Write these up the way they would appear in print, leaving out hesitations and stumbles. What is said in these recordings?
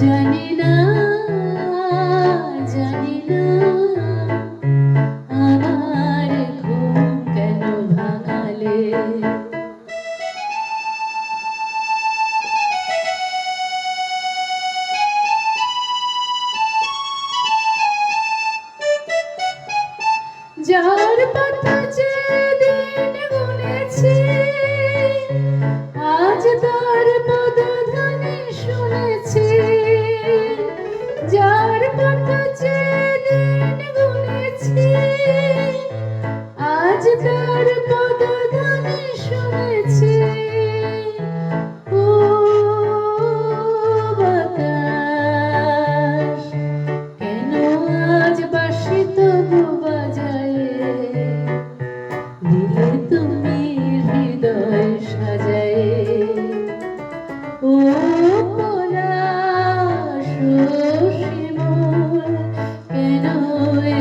জানি না, জানি না আমার ঘুম কেন ভাঙালে। যার কথা যে দিন গুনেছি, আজ তার পদধ্বনি শুনেছি। যার কথা যে দিন গুনেছি, আজ তার পদধ্বনি শুনেছি। ও বাতাস, কেন আজ বাঁশি তবু বাজায়, দিলে তুমি হৃদয় সাজায়। ও পলাশ, ও শিমুল, কেন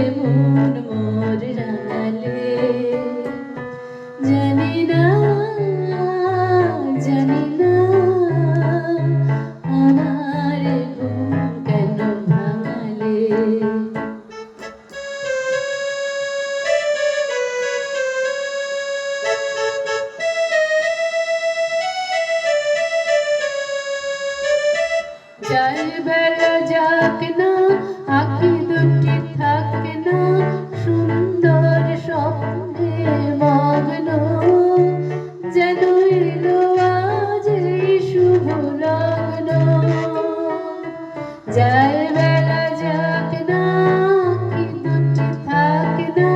এমন মোর রাঙালে। জানি না, জানি না আমার ঘুম কেন ভাঙালে। যাই বেলা যাক না, আঁখি দুটি থাক না সুন্দর স্বপ্নে মগ্ন। যেন এলো আজ এই শুভ লগ্ন। যাই বেলা যাক না, আঁখি দুটি থাক না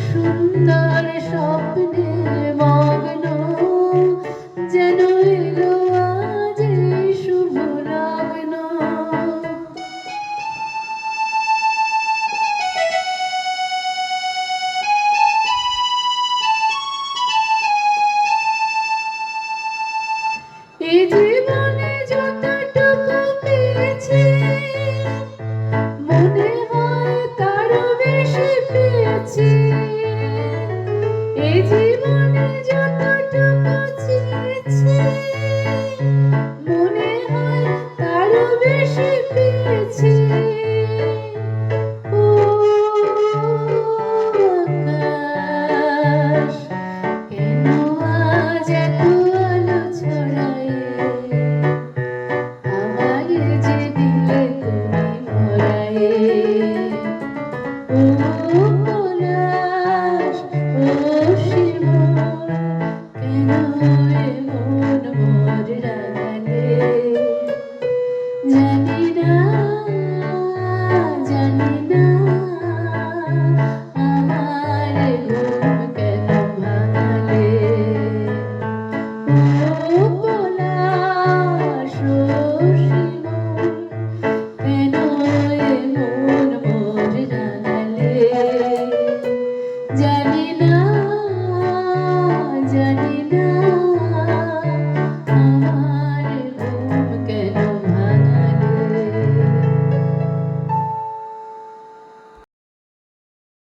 সুন্দর স্বপ্নে মগ্ন। যেন এলো আজ এই শুভ লগ্ন। এই জীবনে যতটুকু পেয়েছি, মনে হয় তারও বেশি পেয়েছি। এই জীবনে যতটুকু চেয়েছি, মনে হয় তারও বেশি পেয়েছি। ও আকাশ, কেন আজ এত আলো ছড়ায়, আমার যে দিলে তুমি ভরায়ে। ও পলাশ, ও শিমুল, কেন এমন মোর রাঙালে। জানি না, জানি না আমার ঘুম কেন ভাঙালে। ও পলাশ, ও শিমুল, কেন এমন মোর রাঙালে। জানি না, জানি না।